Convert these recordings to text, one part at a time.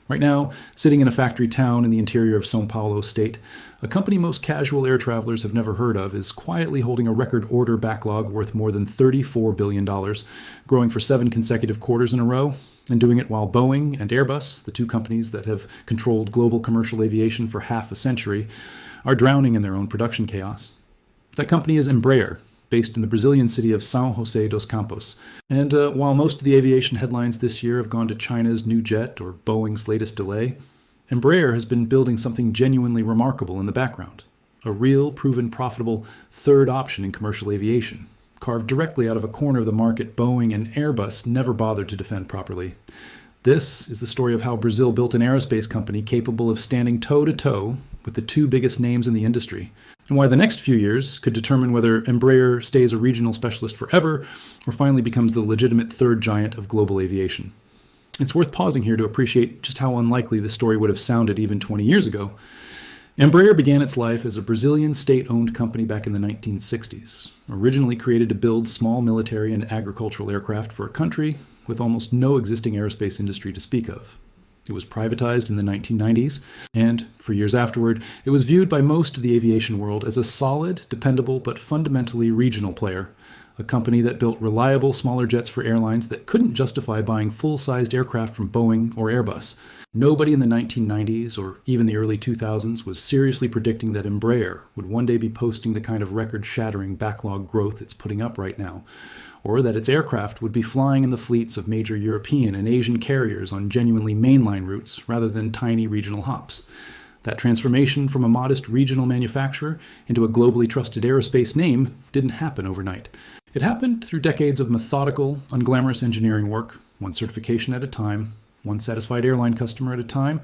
Right now, sitting in a factory town in the interior of São Paulo state, a company most casual air travelers have never heard of is quietly holding a record order backlog worth more than $34 billion, growing for 7 consecutive quarters in a row, and doing it while Boeing and Airbus, the two companies that have controlled global commercial aviation for half a century, are drowning in their own production chaos. That company is Embraer, based in the Brazilian city of São José dos Campos. And while most of the aviation headlines this year have gone to China's new jet or Boeing's latest delay, Embraer has been building something genuinely remarkable in the background. A real, proven, profitable third option in commercial aviation, carved directly out of a corner of the market Boeing and Airbus never bothered to defend properly. This is the story of how Brazil built an aerospace company capable of standing toe-to-toe with the two biggest names in the industry, and why the next few years could determine whether Embraer stays a regional specialist forever or finally becomes the legitimate third giant of global aviation. It's worth pausing here to appreciate just how unlikely this story would have sounded even 20 years ago. Embraer began its life as a Brazilian state-owned company back in the 1960s, originally created to build small military and agricultural aircraft for a country with almost no existing aerospace industry to speak of. It was privatized in the 1990s, and for years afterward, it was viewed by most of the aviation world as a solid, dependable, but fundamentally regional player, a company that built reliable smaller jets for airlines that couldn't justify buying full-sized aircraft from Boeing or Airbus. Nobody in the 1990s or even the early 2000s was seriously predicting that Embraer would one day be posting the kind of record-shattering backlog growth it's putting up right now, or that its aircraft would be flying in the fleets of major European and Asian carriers on genuinely mainline routes rather than tiny regional hops. That transformation from a modest regional manufacturer into a globally trusted aerospace name didn't happen overnight. It happened through decades of methodical, unglamorous engineering work, one certification at a time, one satisfied airline customer at a time,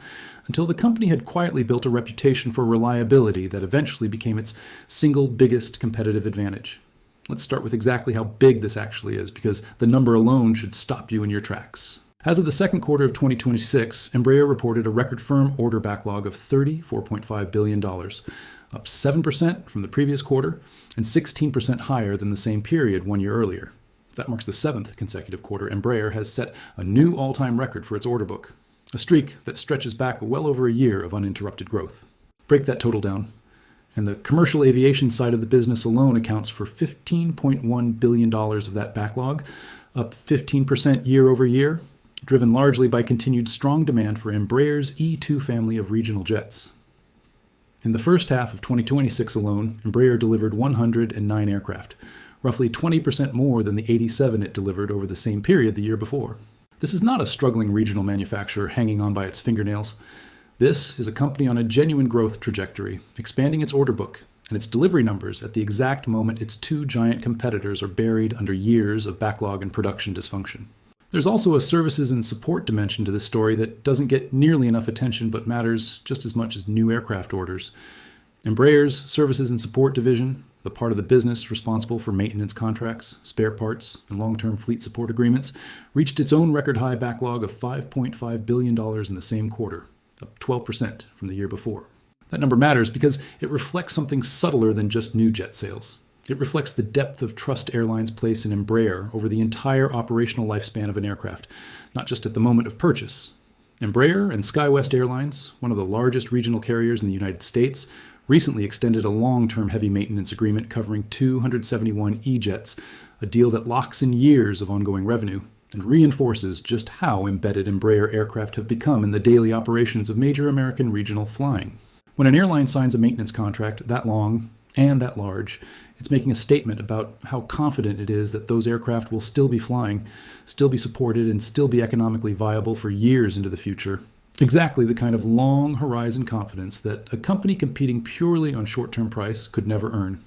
until the company had quietly built a reputation for reliability that eventually became its single biggest competitive advantage. Let's start with exactly how big this actually is, because the number alone should stop you in your tracks. As of the second quarter of 2026, Embraer reported a record firm order backlog of $34.5 billion, up 7% from the previous quarter and 16% higher than the same period 1 year earlier. That marks the 7th consecutive quarter Embraer has set a new all-time record for its order book, a streak that stretches back well over a year of uninterrupted growth. Break that total down, and the commercial aviation side of the business alone accounts for $15.1 billion of that backlog, up 15% year over year, driven largely by continued strong demand for Embraer's E2 family of regional jets. In the first half of 2026 alone, Embraer delivered 109 aircraft, roughly 20% more than the 87 it delivered over the same period the year before. This is not a struggling regional manufacturer hanging on by its fingernails. This is a company on a genuine growth trajectory, expanding its order book and its delivery numbers at the exact moment its two giant competitors are buried under years of backlog and production dysfunction. There's also a services and support dimension to this story that doesn't get nearly enough attention but matters just as much as new aircraft orders. Embraer's services and support division, the part of the business responsible for maintenance contracts, spare parts, and long-term fleet support agreements, reached its own record high backlog of $5.5 billion in the same quarter, up 12% from the year before. That number matters because it reflects something subtler than just new jet sales. It reflects the depth of trust airlines place in Embraer over the entire operational lifespan of an aircraft, not just at the moment of purchase. Embraer and SkyWest Airlines, one of the largest regional carriers in the United States, recently extended a long-term heavy maintenance agreement covering 271 E-jets, a deal that locks in years of ongoing revenue and reinforces just how embedded Embraer aircraft have become in the daily operations of major American regional flying. When an airline signs a maintenance contract that long and that large, it's making a statement about how confident it is that those aircraft will still be flying, still be supported, and still be economically viable for years into the future. Exactly the kind of long horizon confidence that a company competing purely on short-term price could never earn.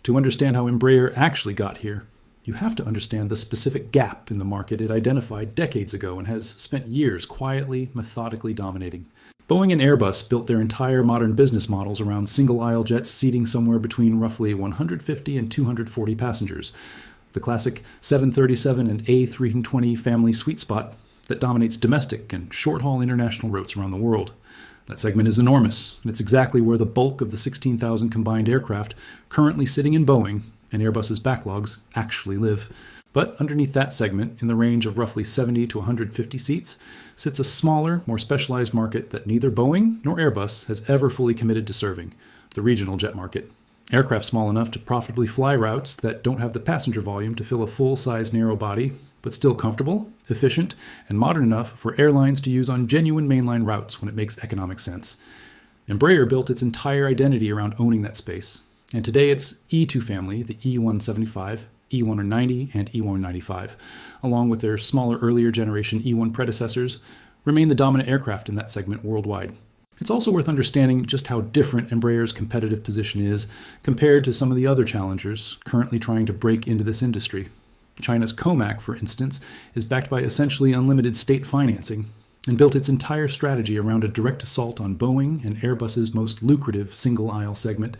To understand how Embraer actually got here, you have to understand the specific gap in the market it identified decades ago and has spent years quietly, methodically dominating. Boeing and Airbus built their entire modern business models around single-aisle jets seating somewhere between roughly 150 and 240 passengers, the classic 737 and A320 family sweet spot that dominates domestic and short-haul international routes around the world. That segment is enormous, and it's exactly where the bulk of the 16,000 combined aircraft currently sitting in Boeing and Airbus's backlogs actually live. But underneath that segment, in the range of roughly 70 to 150 seats, sits a smaller, more specialized market that neither Boeing nor Airbus has ever fully committed to serving, the regional jet market. Aircraft small enough to profitably fly routes that don't have the passenger volume to fill a full-size narrow body, but still comfortable, efficient, and modern enough for airlines to use on genuine mainline routes when it makes economic sense. Embraer built its entire identity around owning that space, and today its E2 family, the E175, E190, and E195, along with their smaller earlier generation E1 predecessors, remain the dominant aircraft in that segment worldwide. It's also worth understanding just how different Embraer's competitive position is compared to some of the other challengers currently trying to break into this industry. China's COMAC, for instance, is backed by essentially unlimited state financing and built its entire strategy around a direct assault on Boeing and Airbus's most lucrative single-aisle segment,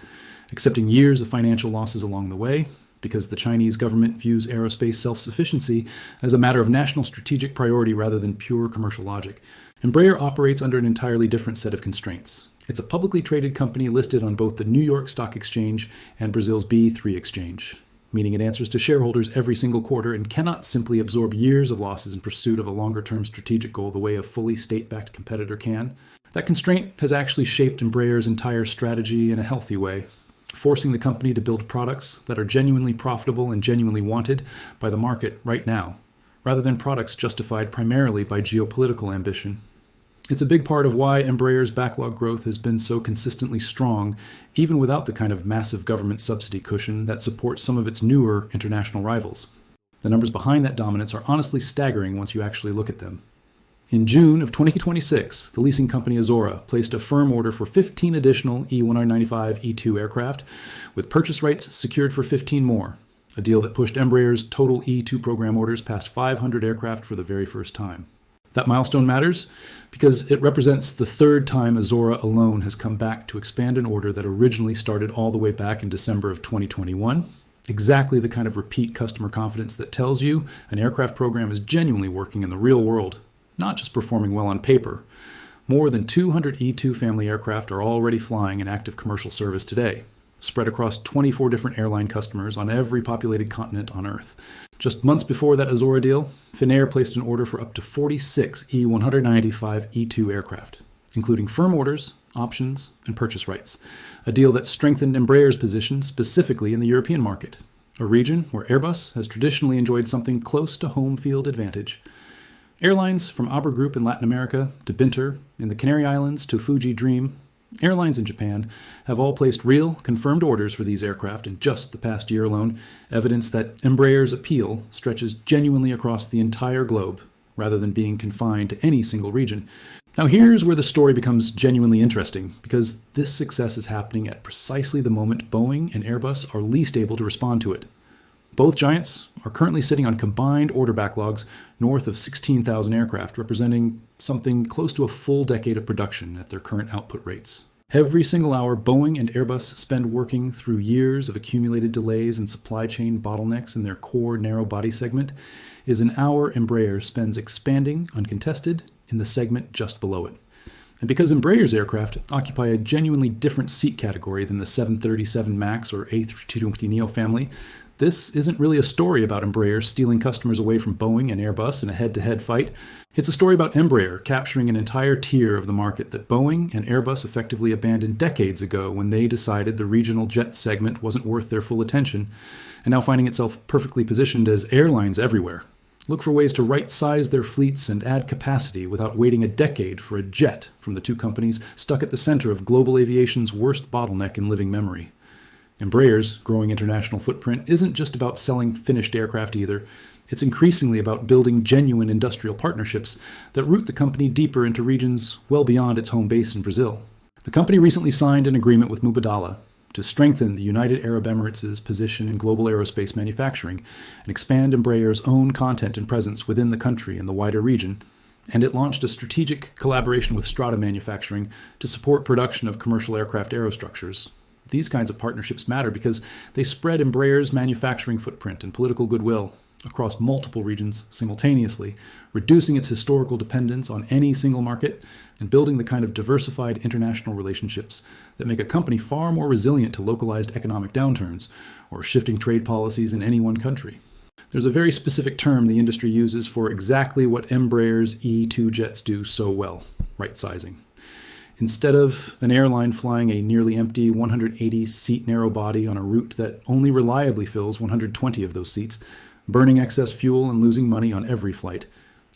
accepting years of financial losses along the way because the Chinese government views aerospace self-sufficiency as a matter of national strategic priority rather than pure commercial logic. Embraer operates under an entirely different set of constraints. It's a publicly traded company listed on both the New York Stock Exchange and Brazil's B3 exchange, meaning it answers to shareholders every single quarter and cannot simply absorb years of losses in pursuit of a longer-term strategic goal the way a fully state-backed competitor can. That constraint has actually shaped Embraer's entire strategy in a healthy way, forcing the company to build products that are genuinely profitable and genuinely wanted by the market right now, rather than products justified primarily by geopolitical ambition. It's a big part of why Embraer's backlog growth has been so consistently strong, even without the kind of massive government subsidy cushion that supports some of its newer international rivals. The numbers behind that dominance are honestly staggering once you actually look at them. In June of 2026, the leasing company Azora placed a firm order for 15 additional E195 E2 aircraft, with purchase rights secured for 15 more, a deal that pushed Embraer's total E2 program orders past 500 aircraft for the very first time. That milestone matters because it represents the third time Azora alone has come back to expand an order that originally started all the way back in December of 2021. Exactly the kind of repeat customer confidence that tells you an aircraft program is genuinely working in the real world, not just performing well on paper. More than 200 E2 family aircraft are already flying in active commercial service today, spread across 24 different airline customers on every populated continent on Earth. Just months before that Azora deal, Finnair placed an order for up to 46 E195 E2 aircraft, including firm orders, options, and purchase rights, a deal that strengthened Embraer's position specifically in the European market, a region where Airbus has traditionally enjoyed something close to home field advantage. Airlines from Aber Group in Latin America to Binter in the Canary Islands to Fuji Dream, airlines in Japan have all placed real, confirmed orders for these aircraft in just the past year alone, evidence that Embraer's appeal stretches genuinely across the entire globe, rather than being confined to any single region. Now here's where the story becomes genuinely interesting, because this success is happening at precisely the moment Boeing and Airbus are least able to respond to it. Both giants are currently sitting on combined order backlogs north of 16,000 aircraft, representing something close to a full decade of production at their current output rates. Every single hour Boeing and Airbus spend working through years of accumulated delays and supply chain bottlenecks in their core narrow-body segment is an hour Embraer spends expanding, uncontested, in the segment just below it. And because Embraer's aircraft occupy a genuinely different seat category than the 737 MAX or A320neo family, this isn't really a story about Embraer stealing customers away from Boeing and Airbus in a head-to-head fight. It's a story about Embraer capturing an entire tier of the market that Boeing and Airbus effectively abandoned decades ago when they decided the regional jet segment wasn't worth their full attention, and now finding itself perfectly positioned as airlines everywhere look for ways to right-size their fleets and add capacity without waiting a decade for a jet from the two companies stuck at the center of global aviation's worst bottleneck in living memory. Embraer's growing international footprint isn't just about selling finished aircraft either. It's increasingly about building genuine industrial partnerships that root the company deeper into regions well beyond its home base in Brazil. The company recently signed an agreement with Mubadala to strengthen the United Arab Emirates' position in global aerospace manufacturing and expand Embraer's own content and presence within the country and the wider region. And it launched a strategic collaboration with Strata Manufacturing to support production of commercial aircraft aerostructures. These kinds of partnerships matter because they spread Embraer's manufacturing footprint and political goodwill across multiple regions simultaneously, reducing its historical dependence on any single market and building the kind of diversified international relationships that make a company far more resilient to localized economic downturns or shifting trade policies in any one country. There's a very specific term the industry uses for exactly what Embraer's E2 jets do so well: right sizing. Instead of an airline flying a nearly empty 180-seat narrow body on a route that only reliably fills 120 of those seats, burning excess fuel and losing money on every flight,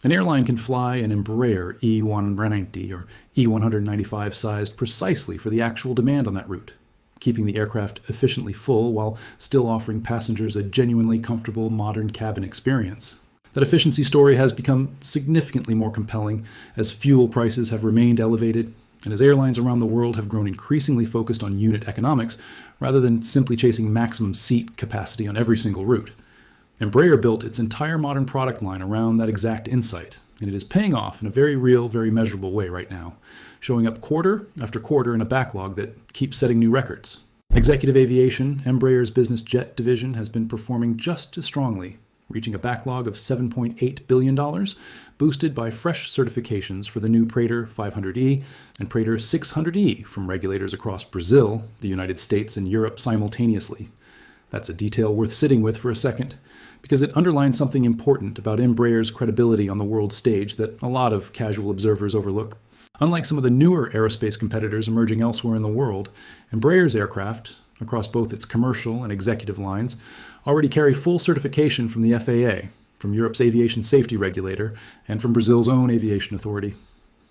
an airline can fly an Embraer E190 or E195 sized precisely for the actual demand on that route, keeping the aircraft efficiently full while still offering passengers a genuinely comfortable modern cabin experience. That efficiency story has become significantly more compelling as fuel prices have remained elevated, and as airlines around the world have grown increasingly focused on unit economics rather than simply chasing maximum seat capacity on every single route. Embraer built its entire modern product line around that exact insight, and it is paying off in a very real, very measurable way right now, showing up quarter after quarter in a backlog that keeps setting new records. Executive Aviation, Embraer's business jet division, has been performing just as strongly, reaching a backlog of $7.8 billion, boosted by fresh certifications for the new Praetor 500E and Praetor 600E from regulators across Brazil, the United States, and Europe simultaneously. That's a detail worth sitting with for a second, because it underlines something important about Embraer's credibility on the world stage that a lot of casual observers overlook. Unlike some of the newer aerospace competitors emerging elsewhere in the world, Embraer's aircraft, across both its commercial and executive lines, already carry full certification from the FAA, from Europe's aviation safety regulator, and from Brazil's own aviation authority.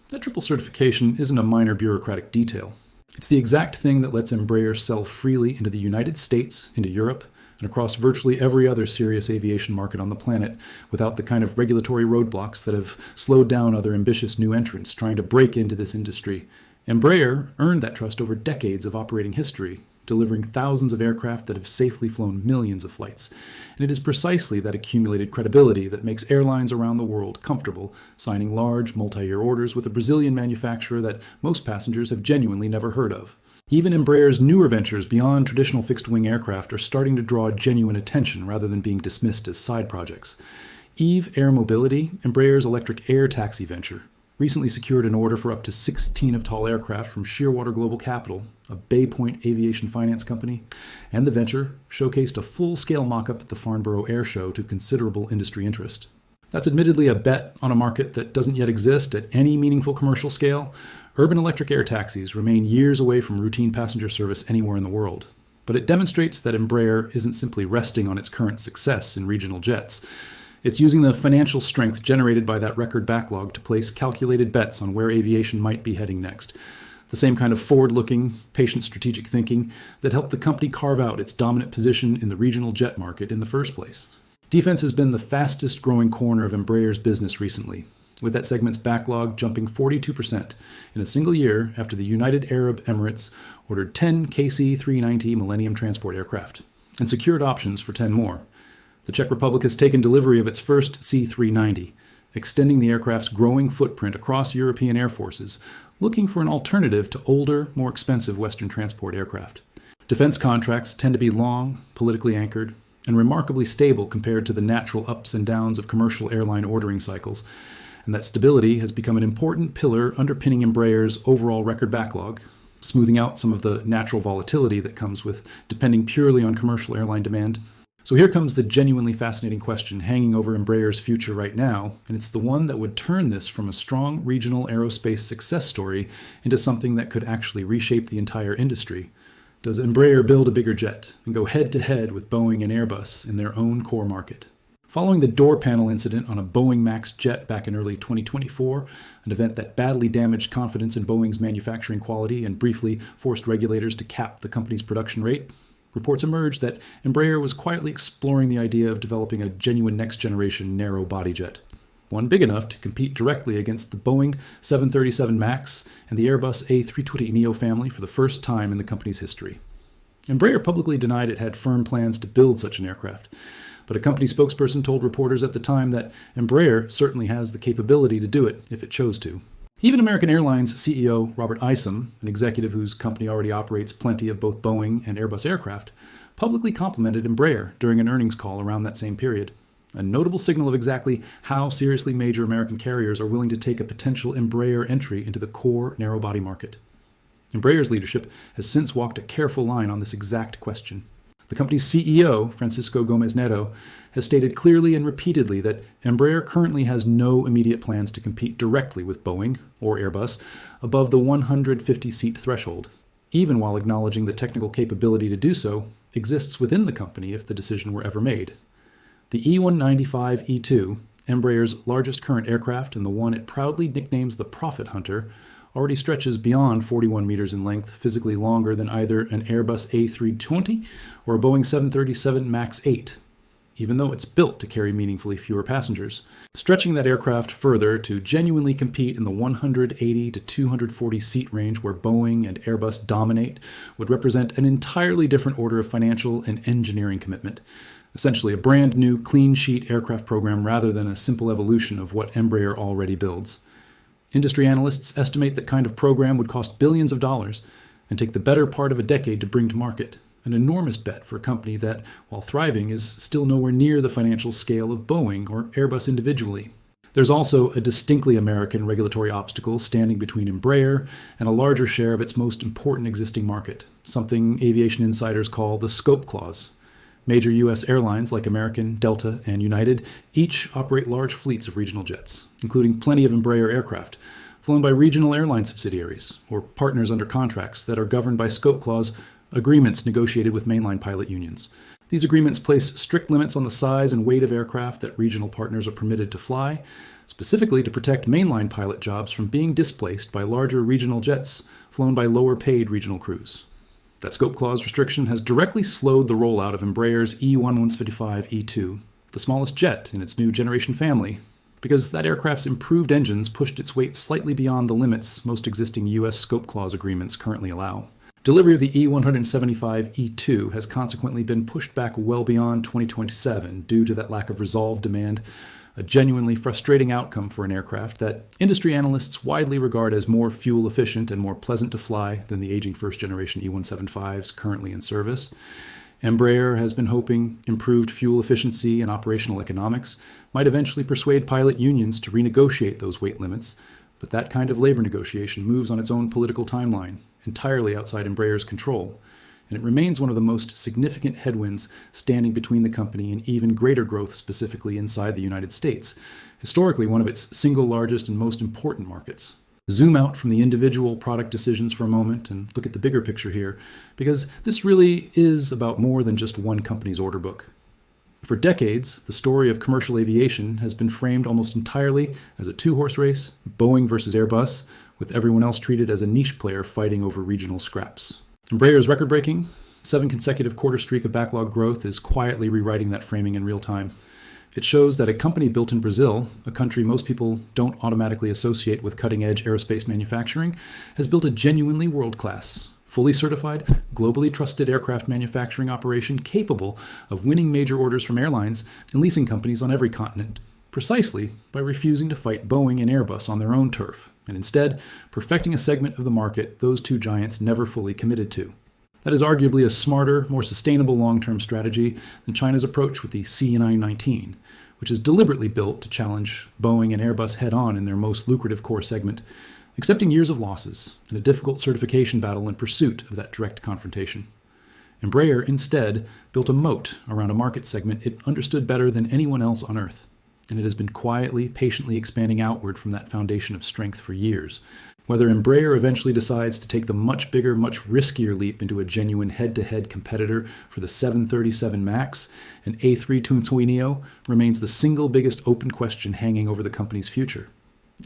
That triple certification isn't a minor bureaucratic detail. It's the exact thing that lets Embraer sell freely into the United States, into Europe, and across virtually every other serious aviation market on the planet without the kind of regulatory roadblocks that have slowed down other ambitious new entrants trying to break into this industry. Embraer earned that trust over decades of operating history, delivering thousands of aircraft that have safely flown millions of flights. And it is precisely that accumulated credibility that makes airlines around the world comfortable signing large multi-year orders with a Brazilian manufacturer that most passengers have genuinely never heard of. Even Embraer's newer ventures beyond traditional fixed-wing aircraft are starting to draw genuine attention rather than being dismissed as side projects. Eve Air Mobility, Embraer's electric air taxi venture, recently secured an order for up to 16 of tall aircraft from Shearwater Global Capital, a Bay Point aviation finance company, and the venture showcased a full-scale mock-up at the Farnborough Air Show to considerable industry interest. That's admittedly a bet on a market that doesn't yet exist at any meaningful commercial scale. Urban electric air taxis remain years away from routine passenger service anywhere in the world. But it demonstrates that Embraer isn't simply resting on its current success in regional jets. It's using the financial strength generated by that record backlog to place calculated bets on where aviation might be heading next. The same kind of forward-looking, patient strategic thinking that helped the company carve out its dominant position in the regional jet market in the first place. Defense has been the fastest growing corner of Embraer's business recently, with that segment's backlog jumping 42% in a single year after the United Arab Emirates ordered 10 KC-390 Millennium transport aircraft and secured options for 10 more. The Czech Republic has taken delivery of its first C-390, extending the aircraft's growing footprint across European air forces, looking for an alternative to older, more expensive Western transport aircraft. Defense contracts tend to be long, politically anchored, and remarkably stable compared to the natural ups and downs of commercial airline ordering cycles, and that stability has become an important pillar underpinning Embraer's overall record backlog, smoothing out some of the natural volatility that comes with depending purely on commercial airline demand. So here comes the genuinely fascinating question hanging over Embraer's future right now, and it's the one that would turn this from a strong regional aerospace success story into something that could actually reshape the entire industry. Does Embraer build a bigger jet and go head-to-head with Boeing and Airbus in their own core market? Following the door panel incident on a Boeing MAX jet back in early 2024, an event that badly damaged confidence in Boeing's manufacturing quality and briefly forced regulators to cap the company's production rate, reports emerged that Embraer was quietly exploring the idea of developing a genuine next-generation narrow-body jet, one big enough to compete directly against the Boeing 737 MAX and the Airbus A320neo family for the first time in the company's history. Embraer publicly denied it had firm plans to build such an aircraft, but a company spokesperson told reporters at the time that Embraer certainly has the capability to do it if it chose to. Even American Airlines CEO Robert Isom, an executive whose company already operates plenty of both Boeing and Airbus aircraft, publicly complimented Embraer during an earnings call around that same period. A notable signal of exactly how seriously major American carriers are willing to take a potential Embraer entry into the core narrow-body market. Embraer's leadership has since walked a careful line on this exact question. The company's CEO, Francisco Gomez Neto, has stated clearly and repeatedly that Embraer currently has no immediate plans to compete directly with Boeing or Airbus above the 150-seat threshold, even while acknowledging the technical capability to do so exists within the company if the decision were ever made. The E195-E2, Embraer's largest current aircraft and the one it proudly nicknames the Profit Hunter, already stretches beyond 41 meters in length, physically longer than either an Airbus A320 or a Boeing 737 MAX 8, even though it's built to carry meaningfully fewer passengers. Stretching that aircraft further to genuinely compete in the 180 to 240 seat range where Boeing and Airbus dominate would represent an entirely different order of financial and engineering commitment. Essentially a brand new clean sheet aircraft program rather than a simple evolution of what Embraer already builds. Industry analysts estimate that kind of program would cost billions of dollars and take the better part of a decade to bring to market. An enormous bet for a company that, while thriving, is still nowhere near the financial scale of Boeing or Airbus individually. There's also a distinctly American regulatory obstacle standing between Embraer and a larger share of its most important existing market, something aviation insiders call the scope clause. Major U.S. airlines like American, Delta, and United each operate large fleets of regional jets, including plenty of Embraer aircraft, flown by regional airline subsidiaries or partners under contracts that are governed by scope clause agreements negotiated with mainline pilot unions. These agreements place strict limits on the size and weight of aircraft that regional partners are permitted to fly, specifically to protect mainline pilot jobs from being displaced by larger regional jets flown by lower-paid regional crews. That scope clause restriction has directly slowed the rollout of Embraer's E195-E2, the smallest jet in its new generation family, because that aircraft's improved engines pushed its weight slightly beyond the limits most existing U.S. scope clause agreements currently allow. Delivery of the E175-E2 has consequently been pushed back well beyond 2027 due to that lack of resolved demand, a genuinely frustrating outcome for an aircraft that industry analysts widely regard as more fuel efficient and more pleasant to fly than the aging first-generation E175s currently in service. Embraer has been hoping improved fuel efficiency and operational economics might eventually persuade pilot unions to renegotiate those weight limits, but that kind of labor negotiation moves on its own political timeline, entirely outside Embraer's control, and it remains one of the most significant headwinds standing between the company and even greater growth specifically inside the United States, historically one of its single largest and most important markets. Zoom out from the individual product decisions for a moment and look at the bigger picture here, because this really is about more than just one company's order book. For decades, the story of commercial aviation has been framed almost entirely as a two-horse race, Boeing versus Airbus, with everyone else treated as a niche player fighting over regional scraps. Embraer's record-breaking, 7 consecutive quarter streak of backlog growth is quietly rewriting that framing in real time. It shows that a company built in Brazil, a country most people don't automatically associate with cutting-edge aerospace manufacturing, has built a genuinely world-class, fully certified, globally trusted aircraft manufacturing operation capable of winning major orders from airlines and leasing companies on every continent, precisely by refusing to fight Boeing and Airbus on their own turf, and instead perfecting a segment of the market those two giants never fully committed to. That is arguably a smarter, more sustainable long-term strategy than China's approach with the C919, which is deliberately built to challenge Boeing and Airbus head-on in their most lucrative core segment, accepting years of losses and a difficult certification battle in pursuit of that direct confrontation. Embraer, instead, built a moat around a market segment it understood better than anyone else on Earth, and it has been quietly, patiently expanding outward from that foundation of strength for years. Whether Embraer eventually decides to take the much bigger, much riskier leap into a genuine head-to-head competitor for the 737 MAX and A320neo remains the single biggest open question hanging over the company's future.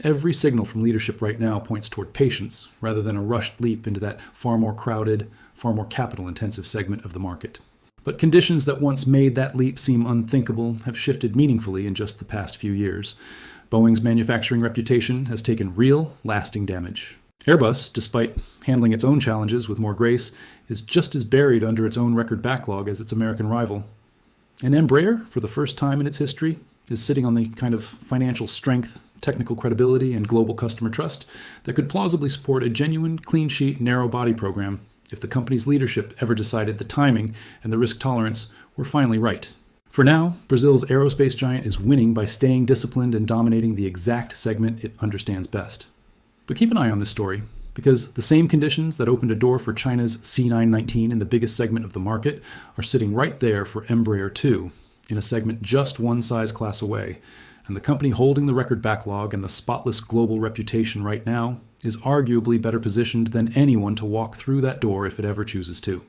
Every signal from leadership right now points toward patience rather than a rushed leap into that far more crowded, far more capital-intensive segment of the market. But conditions that once made that leap seem unthinkable have shifted meaningfully in just the past few years. Boeing's manufacturing reputation has taken real, lasting damage. Airbus, despite handling its own challenges with more grace, is just as buried under its own record backlog as its American rival. And Embraer, for the first time in its history, is sitting on the kind of financial strength, technical credibility, and global customer trust that could plausibly support a genuine, clean-sheet, narrow-body program if the company's leadership ever decided the timing and the risk tolerance were finally right. For now, Brazil's aerospace giant is winning by staying disciplined and dominating the exact segment it understands best. But keep an eye on this story. Because the same conditions that opened a door for China's C919 in the biggest segment of the market are sitting right there for Embraer too, in a segment just one size class away. And the company holding the record backlog and the spotless global reputation right now is arguably better positioned than anyone to walk through that door if it ever chooses to.